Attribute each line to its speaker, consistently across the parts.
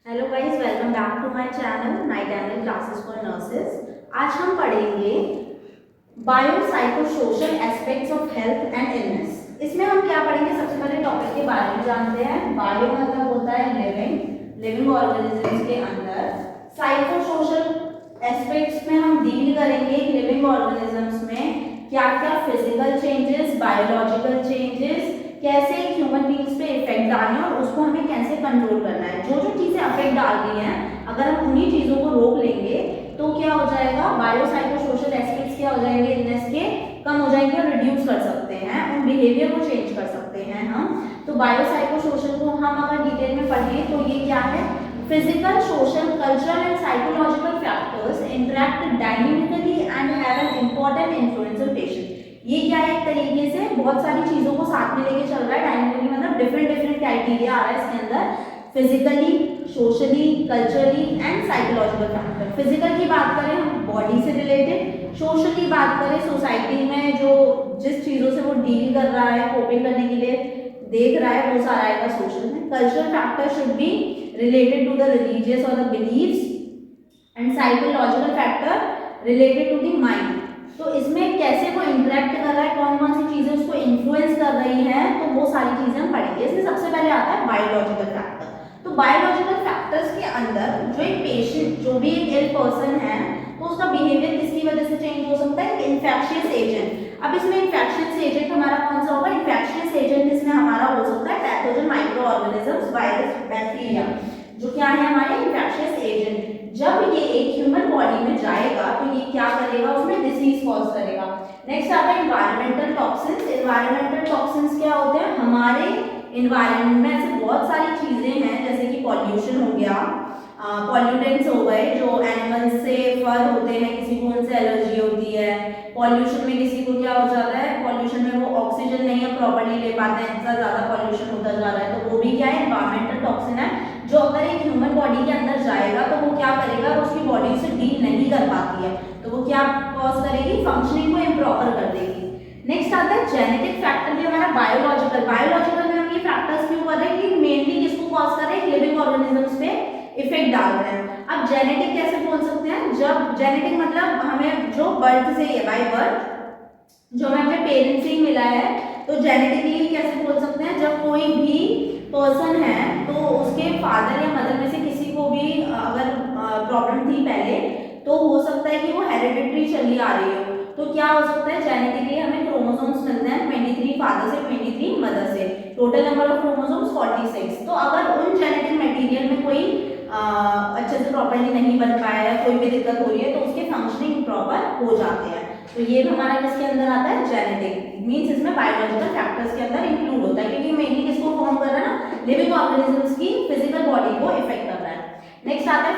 Speaker 1: Hello guys, welcome back to my channel Nightingale classes for nurses. आज हम पढ़ेंगे bio psycho social aspects of health and illness. इसमें हम क्या पढ़ेंगे? सबसे पहले टॉपिक के बारे में जानते हैं। बायो मतलब होता है लिविंग ऑर्गेनिजम्स के अंदर। साइको सोशल एस्पेक्ट्स में हम डील करेंगे लिविंग ऑर्गेनिजम्स में क्या क्या फिजिकल चेंजेस, बायोलॉजिकल चेंजेस कैसे ह्यूमन बींग्स पे इफेक्ट डालना है और उसको हमें कैसे कंट्रोल करना है। जो जो चीजें अफेक्ट डाल रही हैं, अगर हम उन्हीं चीजों को रोक लेंगे तो क्या हो जाएगा? बायो साइको सोशल एस्पेक्ट्स क्या हो जाएंगे? इलनेस के कम हो जाएंगे और रिड्यूस कर सकते हैं, उन बिहेवियर को चेंज कर सकते हैं हम। तो बायो साइको सोशल को हम अगर डिटेल में पढ़ें तो ये क्या है? Physical, social, cultural and psychological factors interact dynamically and have an important influence on patient. ये क्या है? एक तरीके से बहुत सारी चीजों को साथ में लेके चल रहा है। डायनेमिकली मतलब डिफरेंट क्राइटेरिया आ रहा है इसके अंदर, physically, socially, culturally and psychological factor. Physical की बात करें हम बॉडी से रिलेटेड, सोशल की बात करें सोसाइटी में जो जिस चीजों से वो डील कर रहा है, कोपिंग करने के लिए देख रहा है, वो सारा आएगा सोशल में। Cultural factor should be related to the religious और the beliefs and psychological factor related to the mind. तो इसमें कैसे वो इंटरेक्ट कर रहा है, कौन कौन सी चीजें उसको इन्फ्लुएंस कर रही हैं, तो वो सारी चीजें हम पढ़ेंगे। इसमें सबसे पहले आता है बायोलॉजिकल फैक्टर। तो बायोलॉजिकल फैक्टर्स के अंदर जो एक पेशेंट, जो भी एक इल पर्सन है, तो उसका बिहेवियर किसकी वजह से चेंज हो सकता है? Infectious agent. अब इसमें इन्फेक्शियस एजेंट हमारा कौन सा होगा? इन्फेक्शियस एजेंट इसमें हमारा हो सकता है pathogen, micro organisms, virus, bacteria, जो क्या है हमारे इन्फेक्शियस एजेंट। जब ये एक ह्यूमन बॉडी में जाएगा तो ये क्या करेगा? उसमें डिसीज कॉज करेगा। नेक्स्ट आता है एनवायरमेंटल टॉक्सिन्स। एनवायरमेंटल टॉक्सिन्स क्या होते हैं? हमारे एनवायरमेंट में ऐसे बहुत सारी चीजें हैं, जैसे कि पॉल्यूशन हो गया, पॉल्यूटेंट्स हो गए, जो एनिमल्स से फर होते हैं, किसी को उनसे एलर्जी होती है। पॉल्यूशन में किसी को क्या हो जाता है? पॉल्यूशन में वो ऑक्सीजन नहीं प्रॉपर्ली ले पाते हैं, इतना ज्यादा पॉल्यूशन होता जा रहा है, तो वो भी क्या है? एनवायरमेंटल टॉक्सिन है, जो अगर एक ह्यूमन बॉडी के अंदर जाएगा तो वो क्या करेगा? उसकी बॉडी से डील नहीं कर पाती है, तो वो क्या कॉज करेगी? फंक्शनिंग को इम्प्रॉपर कर देगी। नेक्स्ट आता है जेनेटिक फैक्टर भी हमारा बायोलॉजिकल में हम ये फैक्टर्स क्यों कर रहे हैं कि मेनली किसको कॉज कर रहे हैं? लिविंग ऑर्गेनिजम्स पे इफेक्ट डाल रहे हैं। अब जेनेटिक कैसे बोल सकते हैं? जब जेनेटिक मतलब हमें जो बर्थ से ही है, बाय बर्थ जो हमें अपने पेरेंट्स से ही मिला है, तो जेनेटिकली कैसे बोल सकते हैं? जब कोई भी पर्सन है तो उसके फादर या मदर में से किसी को भी अगर प्रॉब्लम थी पहले, तो हो सकता है कि वो हेरिडिटरी चली आ रही हो। तो क्या हो सकता है? जेनेटिकली हमें क्रोमोसोम्स मिलते हैं 23 फादर से, 23 मदर से, टोटल नंबर ऑफ क्रोमोसोम्स 46। तो अगर उन जेनेटिक मटेरियल में कोई अच्छे से प्रॉपर्ली नहीं बन पाया है, कोई भी दिक्कत हो रही है, तो उसके फंक्शनिंग प्रॉपर हो जाते हैं। तो ये हमारा किसके अंदर आता है? जेनेटिक मींस इसमें बायोलॉजिकल फैक्टर्स के अंदर इंक्लूड होता है, क्योंकि मेनली किसको फॉर्म कर रहा है ना? लिविंग ऑर्गेनिजम्स की फिजिकल बॉडी को इफेक्ट कर रहा है। नेक्स्ट आता है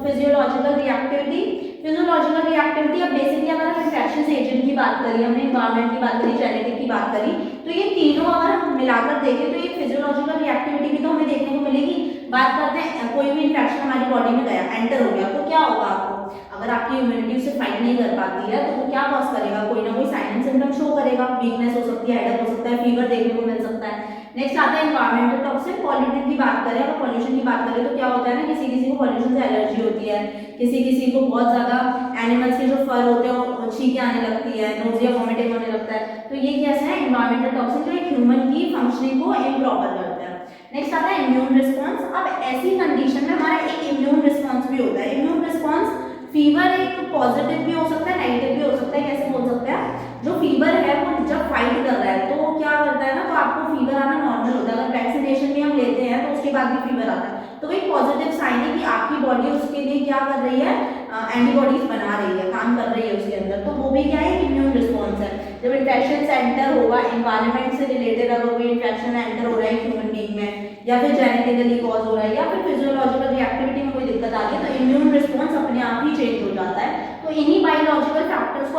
Speaker 1: फिजियोलॉजिकल रिएक्टिविटी। फिजियोलॉजिकल रिएक्टिविटी, अब बेसिकली अगर हम इन्फेक्शियस एजेंट की बात करी, हमने एनवायरमेंट की बात करी, जेनेटिक की बात करी, तो ये तीनों अगर हम मिलाकर देखें तो ये फिजियोलॉजिकल रिएक्टिविटी भी तो हमें देखने को मिलेगी। बात करते हैं, कोई भी इन्फेक्शन हमारी बॉडी में गया, एंटर हो गया, तो क्या होगा आपको? अगर आपकी इम्यूनिटी उसे फाइट नहीं कर पाती है तो वो क्या कॉज करेगा? कोई ना कोई साइन एंड सिम्टम शो करेगा। वीकनेस हो सकती है, हेडेक हो सकता है, फीवर देखने को मिल सकता है। नेक्स्ट आता है एनवायरमेंटल टॉक्सिन। पॉल्यूटेंट की बात करें, अगर पॉल्यूशन की बात करें तो क्या होता है ना, किसी किसी को पॉल्यूशन से एलर्जी होती है, किसी किसी को बहुत ज्यादा एनिमल्स के जो फर होते हैं वो छींके आने लगती है, नोजिया वोमिटिंग होने लगता है। तो ये कैसे है? एनवायरमेंटल टॉक्सिन जो एक ह्यूमन की फंक्शनिंग को इम्प्रॉपर करते हैं। नेक्स्ट आता है इम्यून रिस्पॉन्स। अब ऐसी कंडीशन में हमारा एक इम्यून रिस्पॉन्स भी होता है। इम्यून रिस्पॉन्स, फीवर एक पॉजिटिव भी हो सकता है, नेगेटिव भी हो सकता है। कैसे बोल सकते हैं? जो फीवर है वो जब फाइट कर रहा है तो वो क्या करता है ना, तो आपको फीवर आना नॉर्मल होता है। अगर वैक्सीनेशन भी हम लेते हैं तो उसके बाद भी फीवर आता है, तो वो एक पॉजिटिव साइन है कि आपकी बॉडी उसके लिए क्या कर रही है? एंटीबॉडीज बना रही है, काम कर रही है उसके अंदर। तो वो भी क्या है? इम्यून रिस्पॉन्स है। जब इन्फेक्शन एंटर होगा, एनवायरमेंट से रिलेटेड अगर कोई इन्फेक्शन एंटर हो रहा है ह्यूमन बीइंग में, या फिर जेनेटिकली कॉज हो रहा है, या फिर फिजियोलॉजिकल रिएक्टिविटी में कोई दिक्कत आ रही है, तो इम्यून रिस्पॉन्स अपने आप ही चेंज हो जाता है। तो इन्हीं बायोलॉजिकल फैक्टर्स को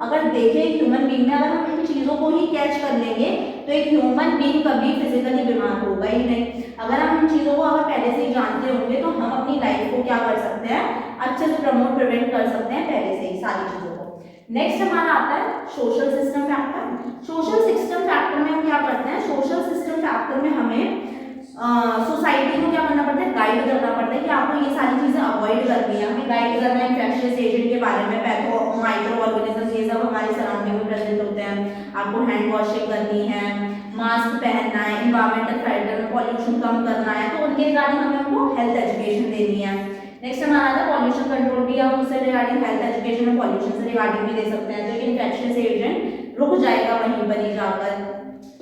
Speaker 1: अगर देखें ह्यूमन बीइंग में, अगर हम इन चीजों को ही कैच कर लेंगे तो एक ह्यूमन बीइंग कभी फिजिकली बीमार होगा ही नहीं। अगर हम इन चीजों को अगर पहले से ही जानते होंगे तो हम अपनी लाइफ को क्या कर सकते हैं? अच्छे से प्रमोट, प्रिवेंट कर सकते हैं पहले से ही सारी चीजों को। नेक्स्ट हमारा आता है social system factor. Social system factor में हम क्या करते हैं? सोशल सिस्टम फैक्टर में हमें सोसाइटी को क्या करना पड़ता है? गाइड करना अवॉइड करनी है, हमें गाइड करना है इन्फेक्शियस एजेंट के बारे में, पैथो माइक्रो ऑर्गेनिजम्स ये सब हमारे सराउंडिंग में प्रेजेंट होते हैं, आपको हैंड वॉशिंग करनी है, मास्क पहनना है, इन्वायरमेंटल फैक्टर में पॉल्यूशन कम करना है, तो उनके रिगार्डिंग हमें उनको हेल्थ एजुकेशन देनी है। नेक्स्ट हमारा था पॉल्यूशन कंट्रोल भी, हम उससे रिगार्डिंग हेल्थ एजुकेशन में पॉल्यूशन से रिगार्डिंग भी दे सकते हैं, तो इन्फेक्शियस एजेंट रुक जाएगा वहीं पर ही जाकर।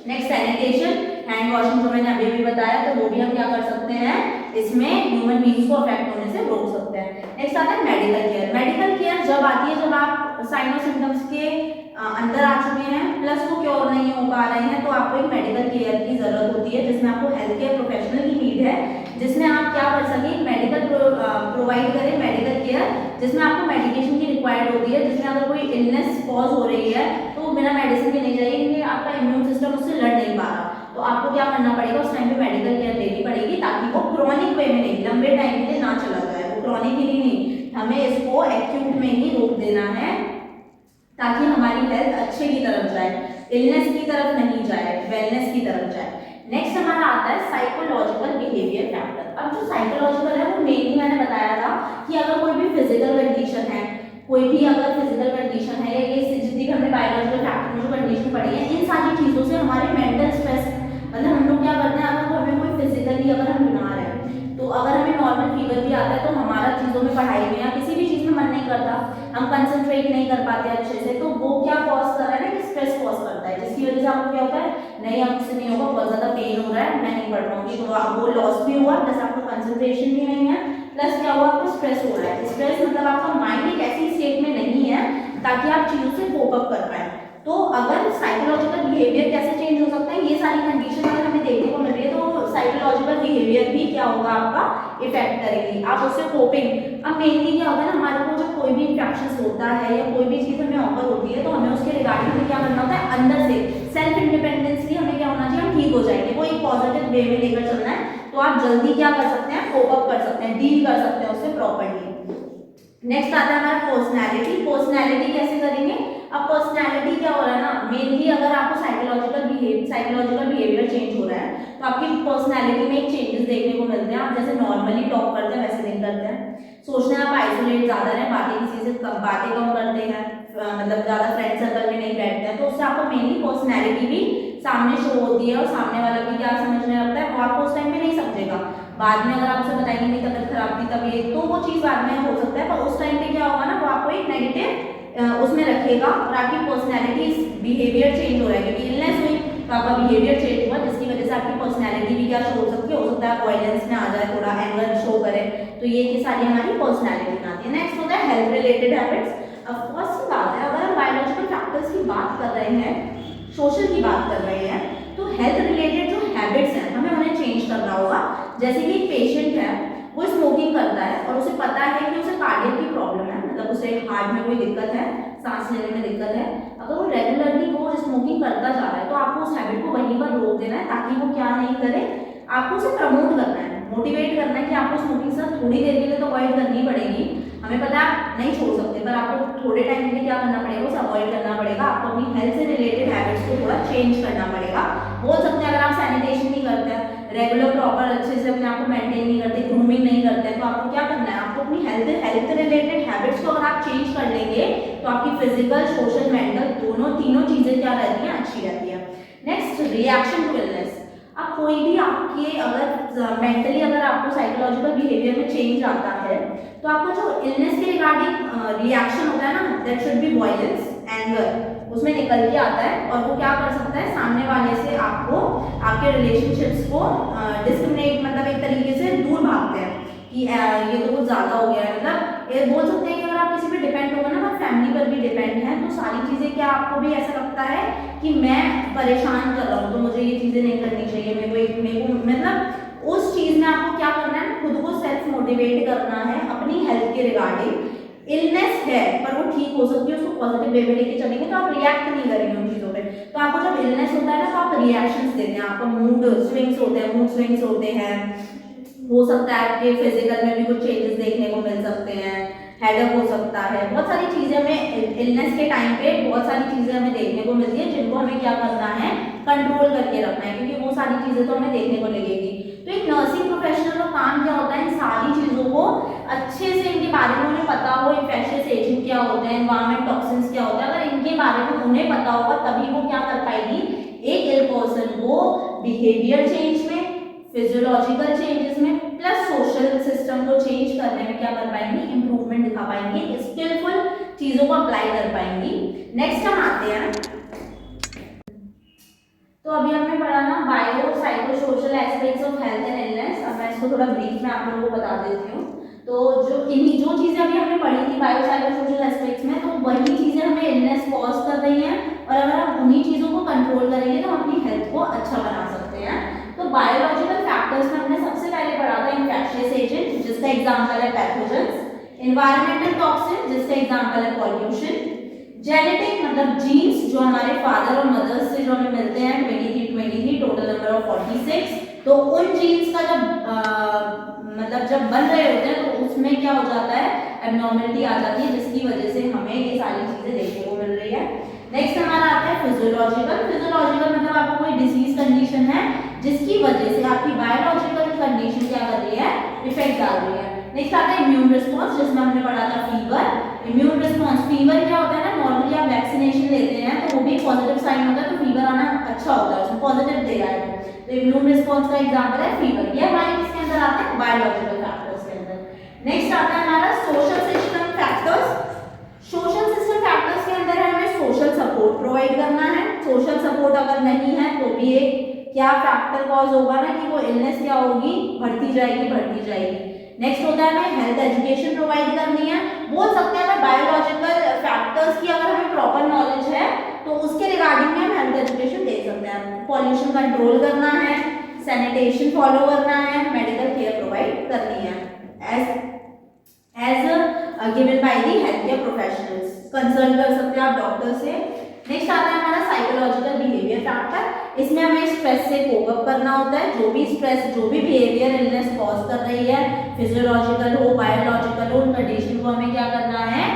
Speaker 1: नेक्स्ट सैनिटेशन, हैंड वॉशिंग जो मैंने अभी भी बताया, तो वो भी हम क्या कर सकते हैं, इसमें ह्यूमन बीइंग्स को अफेक्ट होने से रोक सकते हैं। नेक्स्ट आता है मेडिकल केयर। मेडिकल केयर जब आती है जब आप साइन और सिम्टम्स के अंदर आ चुके हैं प्लस वो क्योर नहीं हो पा रहे हैं, तो आपको एक मेडिकल केयर की जरूरत होती है, जिसमें आपको हेल्थ केयर प्रोफेशनल की नीड है, जिसमें आप क्या कर सकें, मेडिकल प्रोवाइड करें मेडिकल केयर, जिसमें आपको मेडिकेशन की रिक्वायर्ड होती है, जिसमें अगर कोई इलनेस कॉज हो रही है तो वो बिना मेडिसिन के नहीं जाएगी, क्योंकि आपका इम्यून सिस्टम उससे लड़ नहीं पा रहा, तो आपको क्या करना पड़ेगा, उस टाइम पे मेडिकल केयर लेनी पड़ेगी, ताकि वो क्रॉनिक वे में नहीं, लंबे टाइम के लिए ना चला जाए, वो क्रॉनिक ही नहीं, हमें इसको एक्यूट में ही रोक देना है, ताकि हमारी हेल्थ अच्छे की तरफ जाए, इलनेस की तरफ नहीं जाए, वेलनेस की तरफ जाए। नेक्स्ट हमारा आता है साइकोलॉजिकल बिहेवियर फैक्टर। अब जो साइकोलॉजिकल है वो मेनली मैंने बताया था कि अगर कोई भी फिजिकल कंडीशन है, कोई भी अगर फिजिकल कंडीशन है, या ये जितनी भी हमने बायोलॉजिकल फैक्टर में जो कंडीशन पढ़ी है, इन सारी चीजों से हमारे मेंटल स्ट्रेस, मतलब हम लोग क्या करते हैं, अगर हमें कोई फिजिकली अगर हम बीमार है, तो अगर हमें नॉर्मल फीवर भी आता है तो हमारा चीजों में, पढ़ाई में या किसी भी चीज में मन नहीं करता, हम कंसंट्रेट नहीं कर पाते अच्छे से, तो वो क्या कॉज कर रहा है ना, कि स्ट्रेस कॉज करता है, जिसकी वजह से आपको क्या होता है, नहीं अब मुझसे नहीं होगा, बहुत ज्यादा पेन हो रहा है, मैं नहीं पढ़ पाऊंगी, तो वो लॉस भी हुआ, प्लस आपको कंसंट्रेशन भी नहीं है, प्लस क्या हुआ, आपको स्ट्रेस हो रहा है। स्ट्रेस मतलब आपका माइंड एक ऐसी स्टेट में नहीं है ताकि आप चीजों से कोप अप कर पाए। तो अगर साइकोलॉजिकल बिहेवियर कैसे चेंज हो सकता है, ये सारी कंडीशन अगर हमें देखने को मिल रही है, तो साइकोलॉजिकल बिहेवियर भी क्या होगा, आपका इफेक्ट करेगी, आप उससे कोपिंग। अब मेनली क्या होता है ना, हमारे को जब कोई भी इंफेक्शन होता है या कोई भी चीज हमें ऑफर होती है, तो हमें उसके रिगार्डिंग हमें क्या करना होता है, अंदर से सेल्फ इंडिपेंडेंसली हमें क्या होना चाहिए, हम ठीक हो जाएंगे, वो एक पॉजिटिव वे में लेकर चलना है, तो आप जल्दी क्या कर सकते हैं, कोप अप कर सकते हैं, डील कर सकते हैं उससे प्रॉपर्ली। नेक्स्ट आता है हमारा पर्सनैलिटी। पर्सनैलिटी कैसे करेंगे, अब पर्सनैलिटी क्या हो रहा है ना, मेनली अगर आपको साइकोलॉजिकल बिहेवियर चेंज हो रहा है, तो आपकी पर्सनैलिटी में एक चेंजेस देखने को मिलते हैं, आप जैसे नॉर्मली टॉक करते हैं वैसे नहीं करते हैं, सोचते हैं आप आइसोलेट ज्यादा रहे, बातें कम करते हैं, मतलब ज्यादा फ्रेंड सर्कल में नहीं बैठते हैं, तो उससे आपको मेनली पर्सनैलिटी भी सामने शो होती है, और सामने वाला भी क्या समझने लगता है, वो आपको उस टाइम पे नहीं समझेगा, बाद में अगर आप उसे बताएंगे मेरी तबीयत खराब थी तब ये, तो वो चीज बाद में हो सकता है, पर उस टाइम पे क्या होगा ना, वो आपको एक नेगेटिव उसमें रखेगा, और आपकी पर्सनैलिटी बिहेवियर चेंज हो रहा है, क्योंकि इलनेस हुई तो आपका बिहेवियर चेंज हुआ, जिसकी वजह से आपकी पर्सनैलिटी भी क्या शो हो सकती है, हो सकता है वॉयलेंस में आ जाए, थोड़ा एंगर शो करे, तो ये की सारी हमारी पर्सनैलिटी में आती है। नेक्स्ट होता है हेल्थ रिलेटेड हैबिट्स। फर्स्ट बात है, अगर हम बायोलॉजिकल फैक्टर्स की बात कर रहे हैं, सोशल की बात कर रहे हैं, तो हेल्थ रिलेटेड जो हैबिट्स हैं हमें उन्हें चेंज करना होगा। जैसे कि एक पेशेंट है, वो स्मोकिंग करता है और उसे पता है कि उसे कार्डियक की प्रॉब्लम है, मतलब उसे हार्ट में कोई दिक्कत है, सांस लेने में दिक्कत है, अगर वो रेगुलरली वो स्मोकिंग करता जा रहा है, तो आपको उस हैबिट को वहीं पर रोक देना है, ताकि वो क्या नहीं करे, आपको उसे प्रमोट करना है, मोटिवेट करना है कि आपको स्मोकिंग से थोड़ी देर के लिए तो अवॉइड करनी पड़ेगी, हमें पता है आप नहीं छोड़ सकते, पर आपको थोड़े टाइम के लिए क्या करना पड़ेगा, उसे अवॉइड करना पड़ेगा, आपको अपनी हेल्थ से रिलेटेड हैबिट्स को थोड़ा चेंज करना पड़ेगा। बोल सकते हैं अगर आप सैनिटेशन नहीं करते हैं, रेगुलर प्रॉपर अच्छे से अपने आप को मेंटेन नहीं करते, ग्रूमिंग नहीं करते हैं, तो आपको क्या करना है, आपको अपनी हेल्थ रिलेटेड हैबिट्स को अगर आप चेंज कर लेंगे, तो आपकी फिजिकल, सोशल, मेंटल तीनों चीजें क्या रहती हैं, अच्छी रहती है। Next, reaction to illness. अब कोई भी आपके अगर मेंटली अगर आपको साइकोलॉजिकल बिहेवियर में चेंज आता है, तो आपको जो इलनेस के रिगार्डिंग रिएक्शन होता है ना, that should be violence, anger, उसमें निकल के आता है, और वो क्या कर सकता है, सामने वाले से आपको आपके रिलेशनशिप्स को डिस्क्रिमिनेट, मतलब एक तरीके से दूर भागते हैं कि ये तो कुछ ज्यादा हो गया है, मतलब ये बोल सकते हैं कि अगर आप किसी पे डिपेंड होगा ना, आप फैमिली पर भी डिपेंड है, तो सारी चीजें क्या आपको भी ऐसा लगता है कि मैं परेशान कर रहा हूँ, तो मुझे ये चीजें नहीं करनी चाहिए, मेरे को मतलब उस चीज में आपको क्या करना है, खुद को सेल्फ मोटिवेट करना है अपनी हेल्थ के रिगार्डिंग। इलनेस है पर वो ठीक हो सकती है, उसको पॉजिटिव वे में लेके चलेंगे, तो आप रिएक्ट नहीं करेंगे उन चीजों पे। तो आपको जब इलनेस होता है ना, तो आप रिएक्शंस देते हैं, आपका मूड स्विंग्स होते हैं, हो सकता है आपके फिजिकल में भी कुछ चेंजेस देखने को मिल सकते हैं, हेडेक हो सकता है, बहुत सारी चीजें हमें इलनेस के टाइम पे बहुत सारी चीजें हमें देखने को मिलती है, जिनको हमें क्या करना है, कंट्रोल करके रखना है, क्योंकि वो सारी चीजें तो हमें देखने को लगेगी। तो एक नर्सिंग प्रोफेशनल का काम क्या होता है, इन सारी चीजों को अच्छे से होगा तभी वो क्या कर पाएगी, एक इल पर्सन को बिहेवियर चेंज में, फिजियोलॉजिकल चेंजेस में प्लस सोशल सिस्टम को चेंज करने में क्या कर पाएंगी, इंप्रूवमेंट दिखा पाएंगी, स्किलफुल चीजों को अप्लाई कर पाएंगी। नेक्स्ट हम आते हैं, तो अभी हमने पढ़ा ना bio psycho social aspects of health and illness. अब मैं इसको थोड़ा ब्रीफ में आप लोगों को बता देती हूँ। तो जो चीजें अभी हमने पढ़ी थी बायो साइको सोशल एस्पेक्ट्स में, तो वही चीजें हमें इलनेस कॉज कर रही हैं, और अगर हम उन्हीं चीजों को कंट्रोल करेंगे तो हम अपनी हेल्थ को अच्छा बना सकते हैं। तो बायोलॉजिकल फैक्टर्स में हमने सबसे पहले पढ़ा था इन्फेक्शियस एजेंट, जिसका एग्जाम्पल है पैथोजेंस, एनवायरमेंटल टॉक्सिन, जिसका एग्जाम्पल है पॉल्यूशन, जेनेटिक मतलब जीन्स जो हमारे फादर और मदर्स से जो हमें मिलते हैं 23 टोटल नंबर ऑफ 46, तो उन जीन्स का जब मतलब जब बन रहे होते हैं तो उसमें क्या हो जाता है, एबनॉर्मलिटी आ जाती है, जिसकी वजह से हमें ये सारी चीजें देखने को मिल रही है। नेक्स्ट हमारा आता है फिजियोलॉजिकल मतलब आपको कोई डिजीज कंडीशन है जिसकी वजह से आपकी बायोलॉजिकल कंडीशन क्या कर रही है, इफेक्ट डाल रही है। नेक्स्ट आता है इम्यून रिस्पॉन्स, जिसमें हमने पढ़ा था फीवर। इम्यून रिस्पॉन्स, फीवर क्या होता है ना, नॉर्मली आप वैक्सीनेशन लेते हैं तो वो भी पॉजिटिव साइन होता है, तो फीवर आना अच्छा होता है, उसमें पॉजिटिव दे रहा है। तो इम्यून रिस्पॉन्स का एग्जांपल है फीवर। ये हमारे किसके अंदर आते हैं, बायोलॉजिकल फैक्टर्स के अंदर। नेक्स्ट आता है हमारा social system factors. Social system factors के अंदर है हमें सोशल सपोर्ट प्रोवाइड करना है। सोशल सपोर्ट अगर नहीं है तो भी एक क्या फैक्टर कॉज होगा ना, कि वो इलनेस क्या होगी, बढ़ती जाएगी। नेक्स्ट होता है हमें हेल्थ एजुकेशन प्रोवाइड करनी है। बोल सकते हैं बायोलॉजिकल फैक्टर्स की अगर हमें प्रॉपर नॉलेज है तो उसके रिगार्डिंग में हम हेल्थ एजुकेशन दे सकते हैं। पॉल्यूशन कंट्रोल करना है, सैनिटेशन फॉलो करना है, मेडिकल केयर प्रोवाइड करनी है as given by the health care professionals. Consult कर सकते हैं आप डॉक्टर से। नेक्स्ट आता है हमारा साइकोलॉजिकल बिहेवियर फैक्टर। इसमें हमें स्ट्रेस से कोप अप करना होता है। जो भी स्ट्रेस, जो भी बिहेवियर इलनेस कॉज कर रही है, फिजियोलॉजिकल हो, बायोलॉजिकल हो, उन कंडीशन को हमें क्या करना है,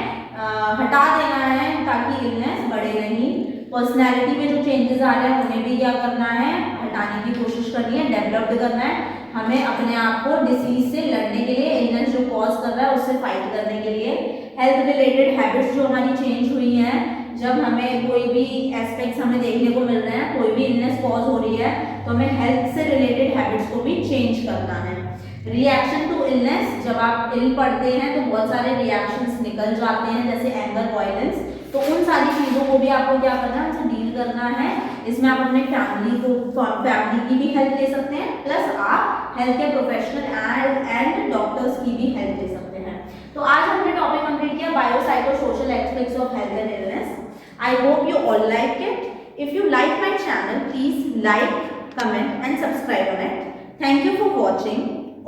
Speaker 1: हटा देना है, ताकि इलनेस बढ़े नहीं। पर्सनैलिटी में जो चेंजेस आ रहे हैं उन्हें भी क्या करना है, हटाने की कोशिश करनी है, डेवलप्ड करना है। हमें अपने आप को डिसीज से लड़ने के लिए, इलनेस जो कॉज कर रहा है उससे फाइट करने के लिए। हेल्थ रिलेटेड हैबिट्स जो हमारी चेंज हुई हैं, जब हमें कोई भी एस्पेक्ट्स हमें देखने को मिल रहे हैं, कोई भी इलनेस कॉज हो रही है, तो हमें हेल्थ से रिलेटेड हैबिट्स को भी चेंज करना है। रिएक्शन टू इलनेस, जब आप इल पड़ते हैं तो बहुत सारे रिएक्शंस निकल जाते हैं, जैसे एंगर, वायलेंस, तो उन सारी चीज़ों को भी आपको क्या करना है, उनसे डील करना है। इसमें आप अपने फैमिली की भी हेल्प ले सकते हैं, प्लस आप health care professional and doctors की भी हेल्प ले सकते हैं। तो आज हमने टॉपिक कंप्लीट किया bio psycho social aspects of health and illness. I hope you all like it. If you like my channel, please like, comment and subscribe on it. Thank you for watching.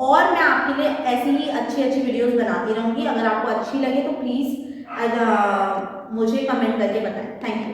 Speaker 1: और मैं आपके लिए ऐसी ही अच्छी videos बनाती रहूँगी। अगर आपको अच्छी लगे तो प्लीज़ मुझे कमेंट करके बताएं। Thank you.